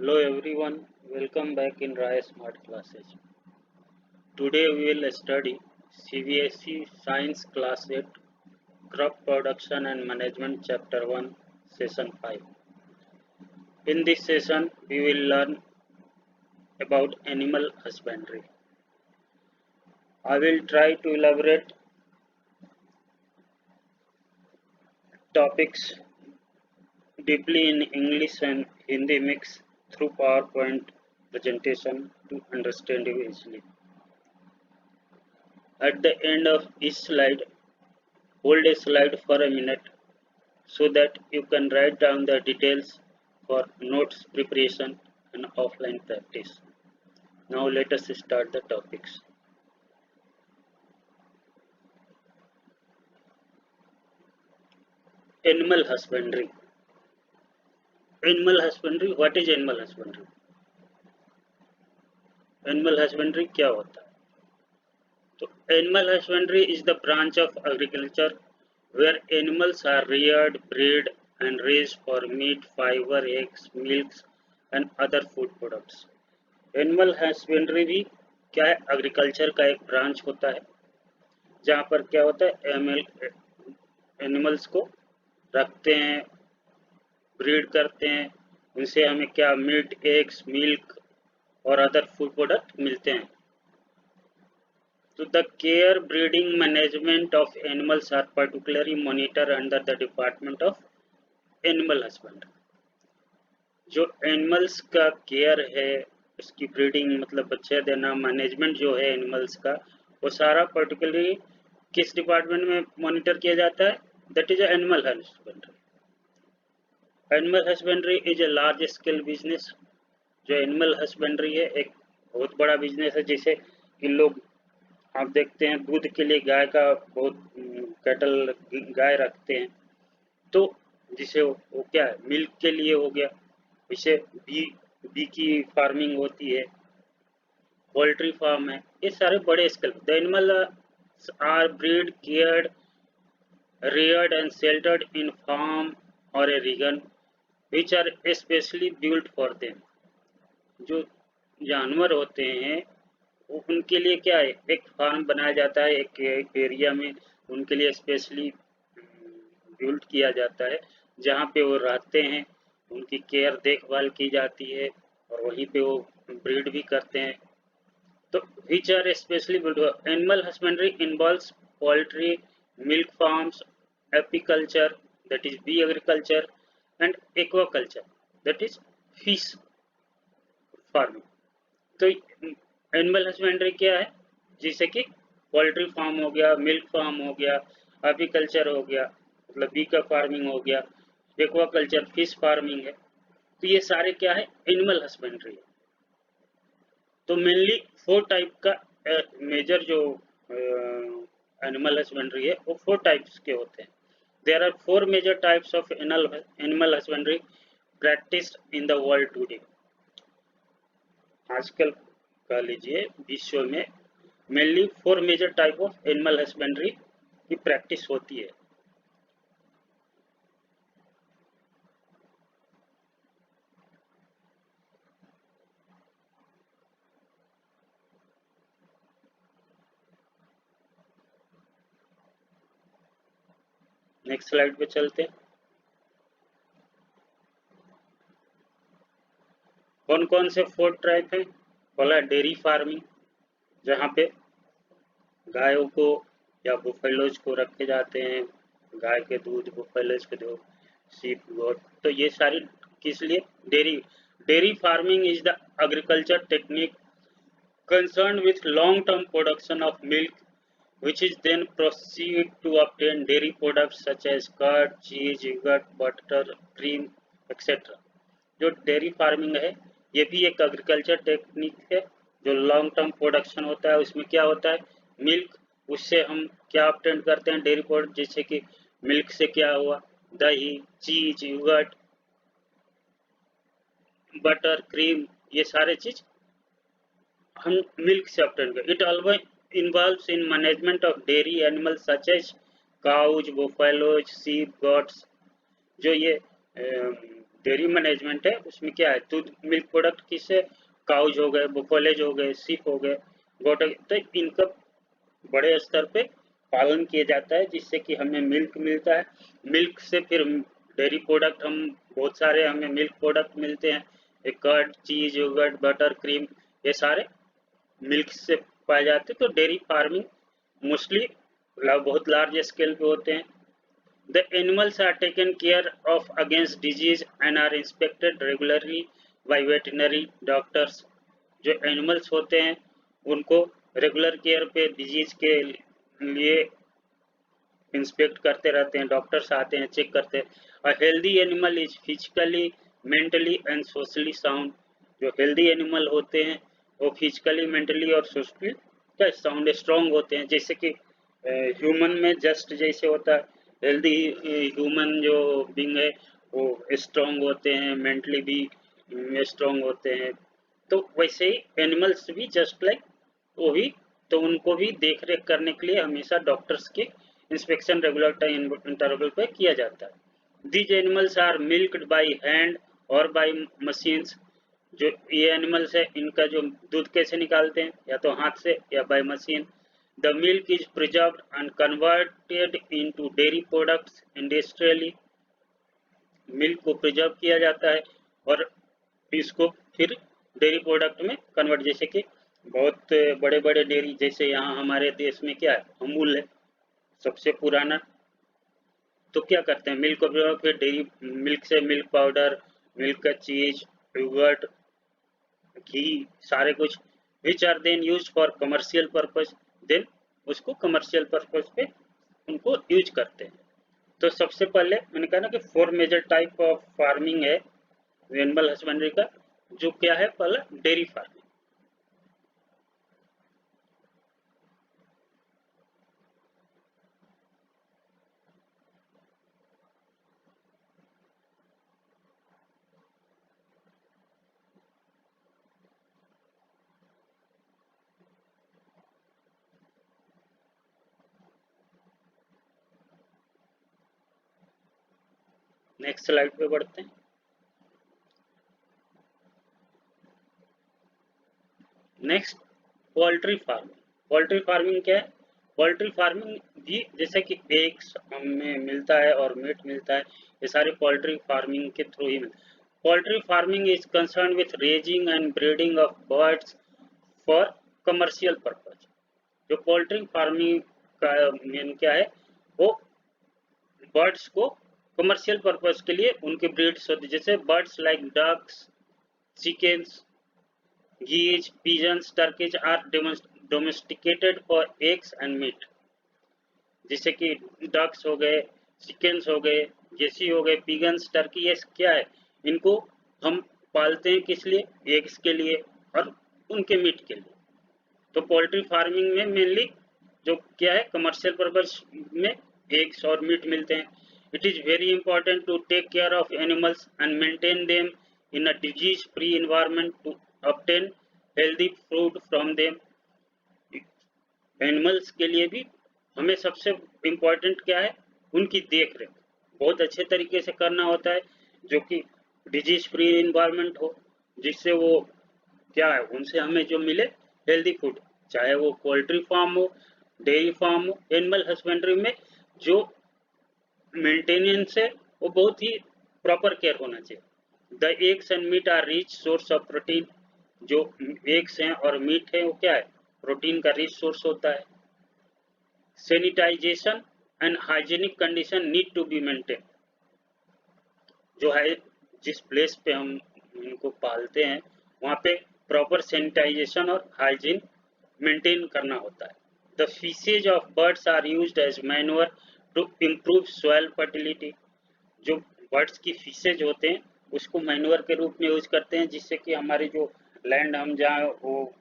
Hello everyone, welcome back in Raya Smart Classes. Today we will study CBSE Science Class 8 Crop Production and Management Chapter 1 Session 5. In this session we will learn about animal husbandry. I will try to elaborate topics deeply in English and Hindi mix through PowerPoint presentation to understand you easily. At the end of each slide, hold a slide for a minute so that you can write down the details for notes preparation and offline practice. Now let us start the topics. Animal husbandry. Animal husbandry, what is animal husbandry? Animal husbandry क्या होता है? So animal husbandry is the branch of agriculture where animals are reared, bred and raised for meat, fiber, eggs, milks and other food products. Animal husbandry भी क्या है? Agriculture का एक branch होता है जहाँ पर क्या होता है, एनिमल्स को रखते हैं, ब्रीड करते हैं, उनसे हमें क्या मीट, एग्स, मिल्क और अदर फूड प्रोडक्ट मिलते हैं. So the care, breeding, management of animals are particularly monitored under the Department of Animal Husbandry. जो एनिमल्स का केयर है, उसकी ब्रीडिंग मतलब बच्चे देना, मैनेजमेंट जो है एनिमल्स का, वो सारा पर्टिकुलरली किस डिपार्टमेंट में मॉनिटर किया जाता है? That is animal husbandry. Animal husbandry is a large scale business. जो एनिमल हस्बेंड्री है एक बहुत बड़ा बिजनेस है. जैसे कि लोग आप देखते हैं दूध के लिए गाय का बहुत कैटल गाय रखते हैं, तो जिसे वो क्या है मिल्क के लिए हो गया. इसे बी की फार्मिंग होती है, पोल्ट्री फार्म है, ये सारे बड़े scale. The animal are breed, cared, reared and sheltered in farm or a region which are especially built for them. जो जानवर होते हैं उनके लिए क्या है, एक फार्म बनाया जाता है, एक एरिया में उनके लिए स्पेशली बिल्ड किया जाता है जहाँ पे वो रहते हैं, उनकी केयर देखभाल की जाती है और वहीं पे वो ब्रीड भी करते हैं. तो which are especially built. Animal husbandry involves poultry, milk farms, apiculture, that is bee agriculture, and aquaculture, that is fish farming. तो एनिमल हस्बेंड्री क्या है? जैसे कि पोल्ट्री फार्म हो गया, मिल्क फार्म हो गया, एपीकल्चर हो गया मतलब बी का फार्मिंग हो गया, एक्वाकल्चर फिश फार्मिंग है. तो ये सारे क्या है? एनिमल हस्बेंड्री है. तो मेनली 4 टाइप का मेजर जो एनिमल हस्बेंड्री है वो 4 टाइप्स के होते हैं. There are 4 major types of animal husbandry practised in the world today. आजकल कह लीजिए विश्व में mainly 4 major type of animal husbandry की प्रैक्टिस होती है. नेक्स्ट स्लाइड पे चलते हैं. कौन कौन से 4 टाइप है? पहला डेयरी फार्मिंग, जहाँ पे गायों को या बुफेलोज को रखे जाते हैं, गाय के दूध, बुफेलोज के दूध, शीप, गोट. तो ये सारी किस लिए? Dairy farming is the agriculture technique concerned with long-term production of milk, which is then proceed to obtain dairy products such as curd, cheese, yogurt, butter, cream, etc. जो डेयरी फार्मिंग है ये भी एक एग्रीकल्चर टेक्निक है. जो long term production होता है उसमें क्या होता है? मिल्क. उससे हम क्या ऑब्टेन करते हैं? Dairy product. जैसे कि मिल्क से क्या हुआ? दही, चीज, योगर्ट, बटर, क्रीम, ये सारे चीज हम मिल्क से ऑब्टेन करते. It also involves in management of dairy animals such as cows, buffaloes, sheep, goats. जो ये डेयरी मैनेजमेंट है उसमें क्या है, दूध मिल्क प्रोडक्ट किससे, काउज हो गए, बुफोलेज हो गए, सीप हो गए, गोट हो गए, तो इनका बड़े स्तर पे पालन किया जाता है जिससे कि हमें मिल्क मिलता है। मिल्क से फिर डेयरी प्रोडक्ट हम बहुत सारे हमें मिल्क प्रोडक्ट मिलते हैं, कर्ड, चीज, योगर्ट, बटर, क्रीम, ये सारे मिल्क से पाए जाते हैं। तो डेयरी फार्मिंग मोस्टली बहुत लार्ज स्केल पे होते हैं। The animals are taken care of against disease and are inspected regularly by veterinary doctors. जो एनिमल्स होते हैं उनको रेगुलर केयर पे डिजीज के लिए इंस्पेक्ट करते रहते हैं, डॉक्टर्स आते हैं, चेक करते हैं। A healthy animal is physically, mentally and socially sound. जो हेल्दी एनिमल होते हैं वो फिजिकली, मेंटली और सोशली क्या साउंड, स्ट्रॉन्ग होते हैं। जैसे कि ह्यूमन में जस्ट जैसे होता है, हेल्दी ह्यूमन जो बींग है वो स्ट्रॉन्ग होते हैं, मेंटली भी स्ट्रॉन्ग होते हैं। तो वैसे ही एनिमल्स भी जस्ट लाइक वही, तो उनको भी देख रेख करने के लिए हमेशा डॉक्टर्स के इंस्पेक्शन रेगुलर इंटरवल पे किया जाता है। These animals are milked by hand और बाय मशीन्स। जो ये एनिमल्स है इनका जो दूध कैसे निकालते हैं, या तो हाथ से या by machine. The milk is preserved and converted into dairy products industrially. Milk को प्रिजर्व किया जाता है और इसको फिर डेयरी प्रोडक्ट में कन्वर्ट, जैसे कि बहुत बड़े बड़े डेयरी, जैसे यहाँ हमारे देश में क्या है, अमूल है सबसे पुराना। तो क्या करते हैं, मिल्क को फिर डेयरी मिल्क से मिल्क पाउडर, मिल्क का चीज, योगर्ट, घी, सारे कुछ which are then use for commercial purpose. Then उसको कमर्शियल पर्पज पे उनको यूज करते हैं। तो सबसे पहले मैंने कहा ना कि 4 मेजर टाइप ऑफ फार्मिंग है एनिमल हस्बेंड्री का। जो क्या है, पहला डेयरी फार्मिंग। नेक्स्ट स्लाइड पे बढ़ते हैं। Next, poultry farming. Poultry farming क्या है, पोल्ट्री फार्मिंग भी जैसे कि एग्स हमें मिलता है और मीट मिलता है, ये सारे पोल्ट्री फार्मिंग के थ्रू ही मिलता है। Poultry farming is concern with raising and breeding of birds for commercial purpose. जो पोल्ट्री फार्मिंग का मेन क्या है, वो बर्ड्स को कमर्शियल पर्पज के लिए उनके ब्रीड्स होती है, जैसे birds like ducks, chickens, geese, pigeons, turkeys are domesticated for eggs and meat। जैसे कि डक्स हो गए, चिकन्स हो गए, गेसी हो गए, पिगन्स, टर्की, ये क्या है, इनको हम पालते हैं किस लिए, एग्स के लिए और उनके मीट के लिए। तो पोल्ट्री फार्मिंग में मेनली जो क्या है, कमर्शियल पर्पज में एग्स और मीट मिलते हैं। It is very important to take care of animals and maintain them in a disease free environment to obtain healthy food from them। Animals के लिए भी हमें सबसे इम्पोर्टेंट क्या है, उनकी देख रेख बहुत अच्छे तरीके से करना होता है, जो कि डिजीज फ्री इन्वायरमेंट हो, जिससे वो क्या है, उनसे हमें जो मिले हेल्दी फूड, चाहे वो पोल्ट्री फार्म हो, डेयरी फार्म हो। एनिमल हस्बेंड्री में जो मेंटेनेंस है वो बहुत ही प्रॉपर केयर होना चाहिए। The eggs and meat are rich source of protein. जो एग्स हैं और मीट है वो क्या है, प्रोटीन का रिच सोर्स होता है। Sanitisation and hygienic condition need to be maintain. जो है जिस प्लेस पे हम इनको पालते हैं वहाँ पे प्रॉपर सैनिटाइजेशन और हाइजीन मेंटेन करना होता है। The feces of birds are used as manure to improve soil fertility. जो बर्ड्स की फीसेज होते हैं उसको मैन्योर के रूप में यूज करते हैं, जिससे कि हमारी जो लैंड हम जहाँ वो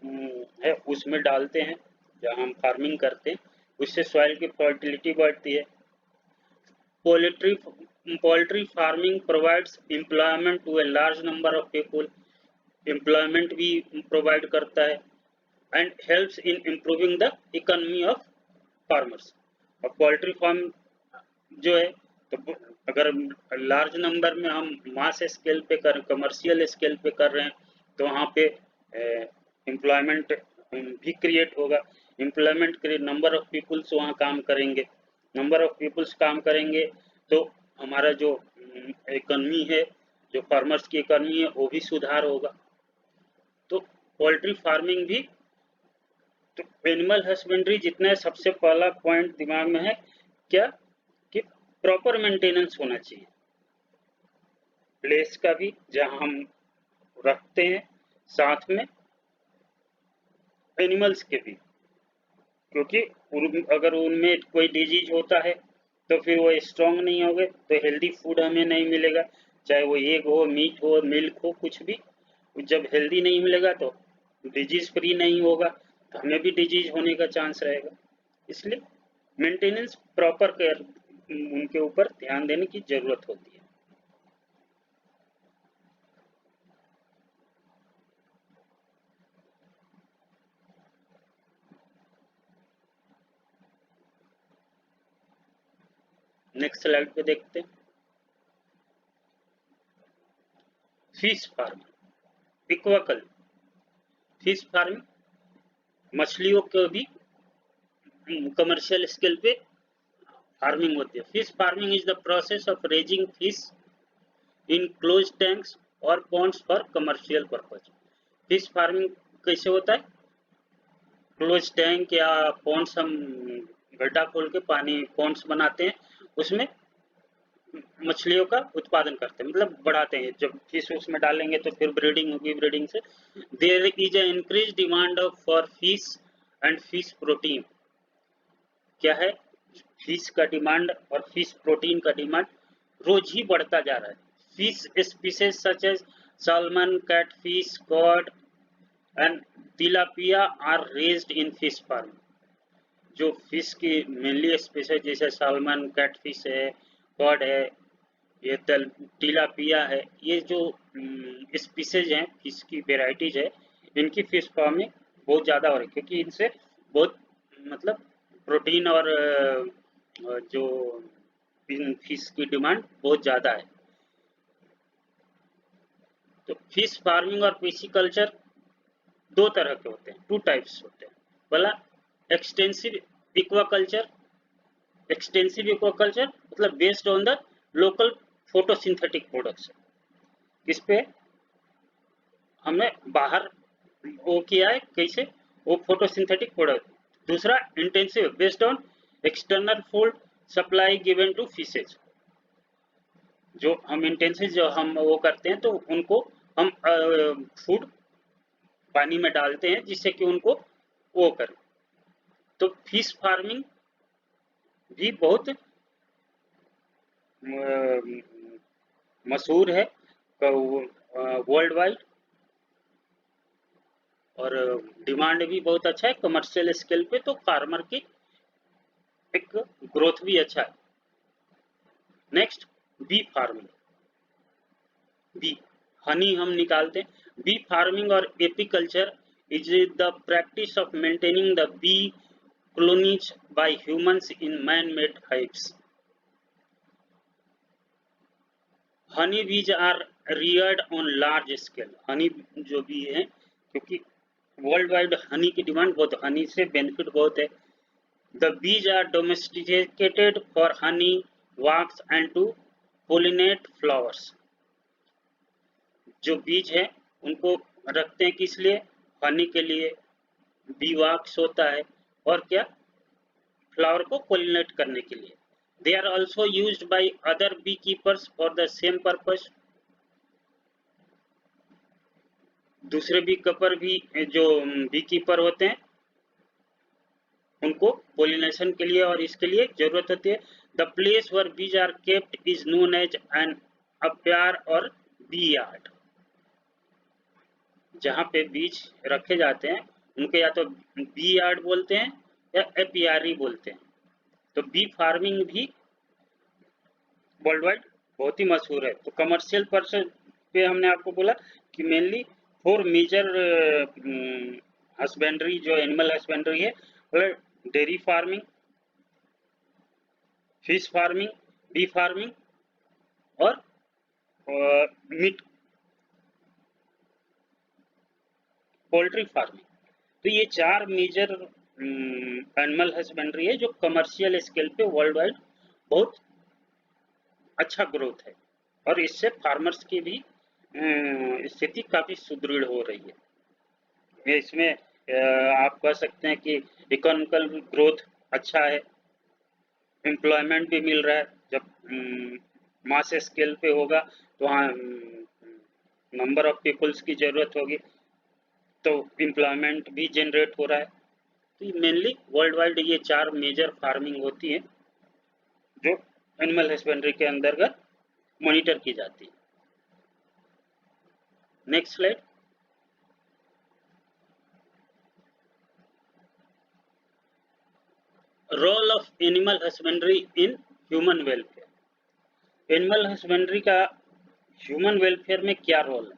है उसमें डालते हैं, जहाँ हम फार्मिंग करते हैं, उससे सॉइल की फर्टिलिटी बढ़ती है। Poultry farming provides employment to a large number of people. Employment भी प्रोवाइड करता है and helps in improving the economy of farmers. और पोल्ट्री फार्म जो है, तो अगर लार्ज नंबर में हम मास स्केल पे कर कमर्शियल स्केल पे कर रहे हैं तो वहाँ पे एम्प्लॉयमेंट भी क्रिएट होगा। Employment create, number of peoples वहाँ काम करेंगे, नंबर ऑफ पीपल्स काम करेंगे तो हमारा जो इकोनॉमी है, जो फार्मर्स की इकोनॉमी है वो भी सुधार होगा। तो पोल्ट्री फार्मिंग भी, तो एनिमल हस्बेंड्री जितना है, सबसे पहला पॉइंट दिमाग में है क्या कि प्रॉपर मेंटेनेंस होना चाहिए प्लेस का भी जहाँ हम रखते हैं, साथ में एनिमल्स के भी, क्योंकि अगर उनमें कोई डिजीज होता है तो फिर वो स्ट्रांग नहीं होंगे तो हेल्दी फूड हमें नहीं मिलेगा, चाहे वो एग हो, मीट हो, मिल्क हो, कुछ भी। जब हेल्दी नहीं मिलेगा तो डिजीज फ्री नहीं होगा तो हमें भी डिजीज होने का चांस रहेगा। इसलिए मेंटेनेंस, प्रॉपर केयर, उनके ऊपर ध्यान देने की जरूरत होती है। नेक्स्ट स्लाइड पे देखते हैं। Fish farm, aquaculture, fish farm, मछलियों को भी कमर्शियल स्केल पे फार्मिंग होती है। Fish farming is the process of raising fish in close tanks or ponds for commercial purpose. Fish farming कैसे होता है? क्लोज टैंक या पॉन्ड्स, हम गड्ढा खोल के पानी पॉन्ड्स बनाते हैं, उसमें मछलियों का उत्पादन करते हैं, मतलब बढ़ाते हैं। जब फिश उसमें डालेंगे तो फिर ब्रीडिंग होगी, ब्रीडिंग से there is a increase demand of for fish and fish protein. क्या है? फिश का डिमांड और फिश प्रोटीन का डिमांड रोज ही बढ़ता जा रहा है। Fish species such as salmon, catfish, cod and tilapia are raised in fish farm। जो फिश की मेनली स्पीसीज जैसे सालमन, कैटफिश है, कॉड है, ये टिलापिया है, ये जो स्पीसीज हैं, फिश की वेराइटीज है, इनकी फिश फार्मिंग बहुत ज़्यादा हो रही है क्योंकि इनसे बहुत, मतलब प्रोटीन और जो इन फिश की डिमांड बहुत ज़्यादा है। तो फिश फार्मिंग और पिसीकल्चर दो तरह के होते हैं, टू टाइप्स होते हैं। पहला एक्सटेंसिव एक्वाकल्चर। एक्सटेंसिव एक्वाकल्चर मतलब based on the local photosynthetic products. इस पे हमने बाहर वो किया है, कैसे? वो फोटोसिंथेटिक प्रोडक्ट। दूसरा intensive, based on external food supply given to fishes. जो हम इंटेंसिव जो हम वो करते हैं तो उनको हम फूड पानी में डालते हैं जिससे कि उनको वो करें। तो फिश फार्मिंग भी बहुत मशहूर है वर्ल्ड वाइड, और डिमांड भी बहुत अच्छा है कमर्शियल स्केल पे, तो फार्मर की एक ग्रोथ भी अच्छा है। Next, bee farming. Bee, honey हम निकालते हैं। Bee farming or apiculture is the practice of maintaining the bee colonies by humans in man-made hives। Honey bees are reared on large scale. Honey जो भी है, क्योंकि वर्ल्ड वाइड हनी की demand बहुत, हनी से बेनिफिट बहुत है। The bees are domesticated for honey wax and to pollinate flowers. जो बीज है उनको रखते हैं किस लिए? हनी के लिए, बी wax होता है, और क्या? फ्लावर को पोलिनेट करने के लिए। They are also used by other beekeepers for the same purpose। दूसरे बीकीपर भी, जो बीकीपर होते हैं, उनको पोलिनेशन के लिए और इसके लिए जरूरत होती है। The place where bees are kept is known as an apiary or bee yard. जहाँ पे बीज रखे जाते हैं उनके या तो बी यार्ड बोलते हैं या एपियारी बोलते हैं। तो बी फार्मिंग भी वर्ल्ड वाइड बहुत ही मशहूर है। तो कमर्शियल पर्पस पे हमने आपको बोला कि मेनली फोर मेजर हस्बेंड्री जो एनिमल हस्बेंड्री है, dairy farming, fish farming, B farming और मीट पोल्ट्री फार्मिंग। तो ये 4 मेजर एनिमल हस्बेंड्री है जो कमर्शियल स्केल पे वर्ल्ड वाइड बहुत अच्छा ग्रोथ है, और इससे फार्मर्स की भी स्थिति काफी सुदृढ़ हो रही है। इसमें आप कह सकते हैं कि इकोनॉमिकल ग्रोथ अच्छा है, एम्प्लॉयमेंट भी मिल रहा है। जब मास स्केल पे होगा तो वहाँ नंबर ऑफ पीपल्स की जरूरत होगी, तो एम्प्लॉयमेंट भी जनरेट हो रहा है। तो मेनली वर्ल्ड वाइड ये 4 मेजर फार्मिंग होती है जो एनिमल हस्बेंड्री के अंतर्गत मॉनिटर की जाती है। Next slide. Role of animal husbandry in human welfare. Animal husbandry का ह्यूमन वेलफेयर में क्या रोल है,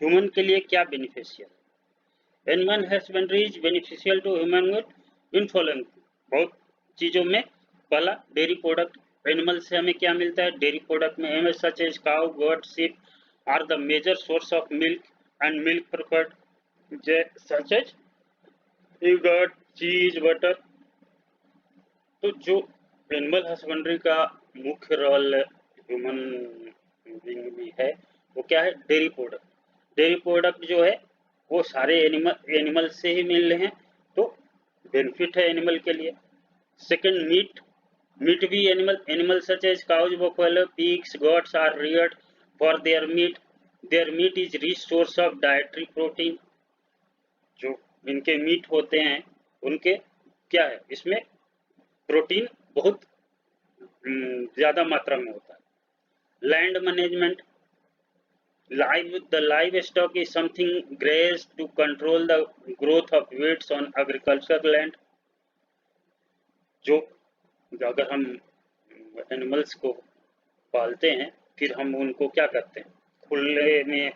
ह्यूमन के लिए क्या बेनिफिशियल है। Animal husbandry is beneficial to human in following, बहुत चीजों में। पहला, डेयरी प्रोडक्ट। एनिमल से हमें क्या मिलता है, डेयरी प्रोडक्ट में हमें such as cow, goat, sheep are the major source of milk and milk product such as yogurt, cheese, butter. तो जो एनिमल हस्बेंड्री का मुख्य रोल ह्यूमन बीइंग में है वो क्या है, डेयरी प्रोडक्ट। डेयरी प्रोडक्ट जो है वो सारे एनिमल से ही मिल रहे हैं, तो बेनिफिट है एनिमल के लिए। Second, meat. मीट भी animal such as cows, buffalo, pigs, goats are reared for their meat. Their meat is rich source of dietary protein. जो इनके मीट होते हैं उनके क्या है, इसमें प्रोटीन बहुत ज्यादा मात्रा में होता है। Land management. The livestock is something grazed to control the growth of weeds on agricultural land. जो अगर हम एनिमल्स को पालते हैं फिर हम उनको क्या करते हैं, खुले में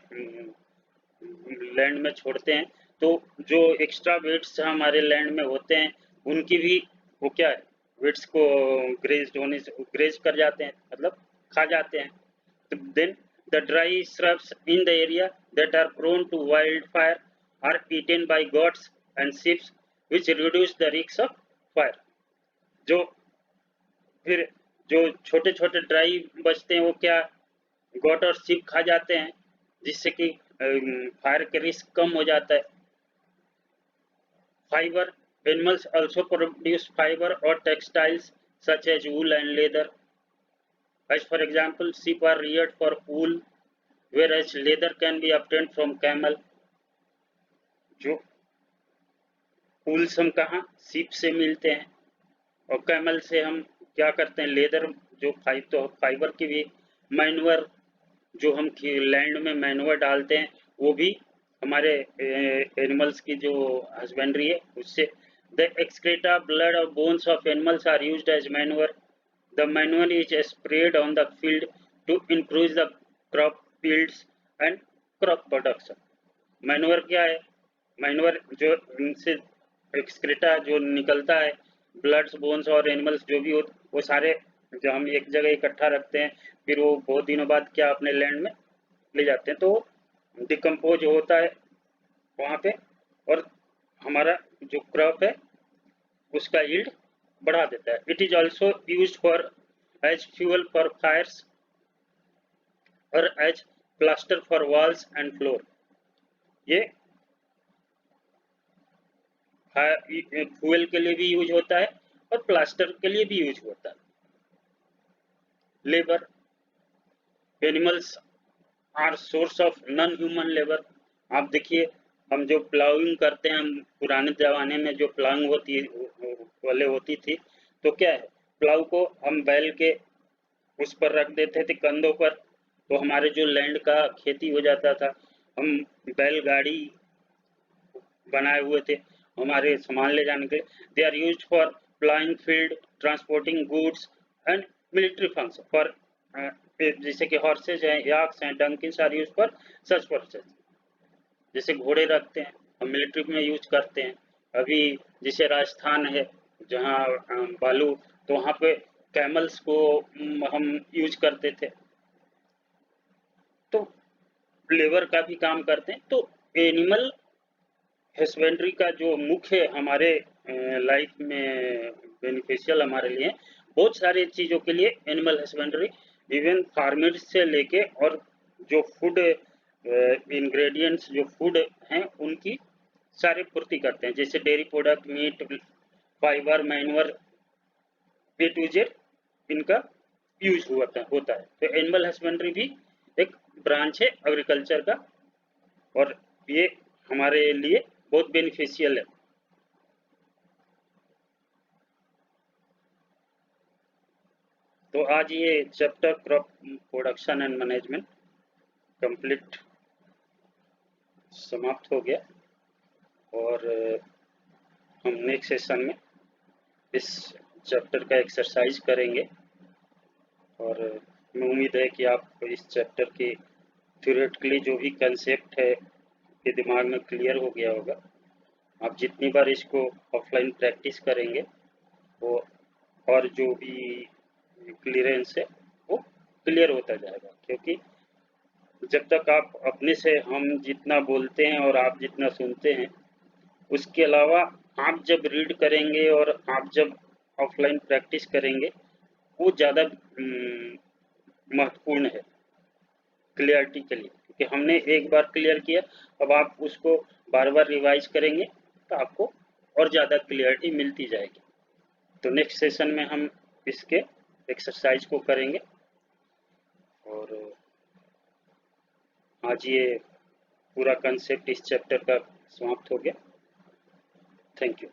लैंड में छोड़ते हैं, तो जो एक्स्ट्रा वेट्स हमारे लैंड में होते हैं उनकी भी वो क्या है, वेट्स को ग्रेज कर जाते हैं, मतलब खा जाते हैं। तो then the dry shrubs in the area that are prone to wildfire are eaten by goats and sheep, which reduce the risk of fire. जो फिर जो छोटे छोटे ड्राई बचते हैं वो क्या, गोट और शीप खा जाते हैं, जिससे कि फायर के रिस्क कम हो जाता है। Fibre. Animals also produce fiber or textiles such as wool and leather. As for example, sheep are reared for wool, whereas leather can be obtained from camel. जो वूल्स हम कहाँ, शीप से मिलते हैं, और कैमल से हम क्या करते हैं, लेदर। जो फाइबर की भी मैन्युअर, जो हम लैंड में मैन्युअर डालते हैं वो भी हमारे एनिमल्स की जो हस्बेंड्री है उससे। द एक्सक्रीटा, ब्लड और bones of animals are used as manure. The manure is spread on the field to increase the crop fields and crop production. Manure क्या है, मैन्युअर जो इनसे एक्सक्रीटा जो निकलता है, ब्लड्स, बोन्स और एनिमल्स जो भी हो, वो सारे जो हम एक जगह इकट्ठा रखते हैं, फिर वो बहुत दिनों बाद क्या अपने लैंड में ले जाते हैं, तो डिकम्पोज होता है वहाँ पे, और हमारा जो क्रॉप है उसका यील्ड बढ़ा देता है। It is also use for as fuel for fires और as plaster for walls and floor. ये फ्यूल के लिए भी यूज होता है और प्लास्टर के लिए भी यूज होता है। Labour. Animals are source of non human labour. आप देखिए, हम जो प्लाउइंग करते हैं, पुराने जमाने में जो प्लाउइंग होती थी, तो क्या है, प्लाउ को हम बैल के उस पर रख देते थे कंधों पर, तो हमारे जो लैंड का खेती हो जाता था। हम बैलगाड़ी बनाए हुए थे हमारे सामान ले जाने के लिए। They are used for ploughing field, transporting goods and military function for, जैसे कि हॉर्सेज हैं, याक्स हैं, donkeys are used for such purposes. जैसे घोड़े रखते हैं हम मिलिट्री में यूज करते हैं। अभी जैसे राजस्थान है जहाँ बालू, तो वहाँ पे कैमल्स को हम यूज करते थे, तो लेबर का भी काम करते हैं। तो एनिमल हस्बेंड्री का जो मुख्य हमारे लाइफ में बेनिफिशियल हमारे लिए बहुत सारी चीज़ों के लिए एनिमल हस्बेंड्री, इवन फार्मर्स से लेके और जो फूड इंग्रेडिएंट्स जो फूड हैं उनकी सारी पूर्ति करते हैं, जैसे dairy product, meat, fibre, manure, A to Z इनका यूज होता है। तो एनिमल हस्बेंड्री भी एक ब्रांच है एग्रीकल्चर का, और ये हमारे लिए बहुत बेनिफिशियल है। तो आज ये chapter crop production and management complete समाप्त हो गया, और हम नेक्स्ट सेशन में इस चैप्टर का एक्सरसाइज करेंगे, और मैं उम्मीद है कि आप इस चैप्टर के थ्योरेटिकली जो भी कंसेप्ट है के दिमाग में क्लियर हो गया होगा। आप जितनी बार इसको ऑफलाइन प्रैक्टिस करेंगे वो और जो भी क्लियरेंस है वो क्लियर होता जाएगा, क्योंकि जब तक आप अपने से हम जितना बोलते हैं और आप जितना सुनते हैं, उसके अलावा आप जब रीड करेंगे और आप जब ऑफलाइन प्रैक्टिस करेंगे वो ज़्यादा महत्वपूर्ण है क्लियरिटी के लिए, क्योंकि हमने एक बार क्लियर किया, अब आप उसको बार बार रिवाइज करेंगे तो आपको और ज़्यादा क्लियरिटी मिलती जाएगी। तो नेक्स्ट सेशन में हम इसके एक्सरसाइज को करेंगे, और आज ये पूरा कंसेप्ट इस चैप्टर का समाप्त हो गया। Thank you.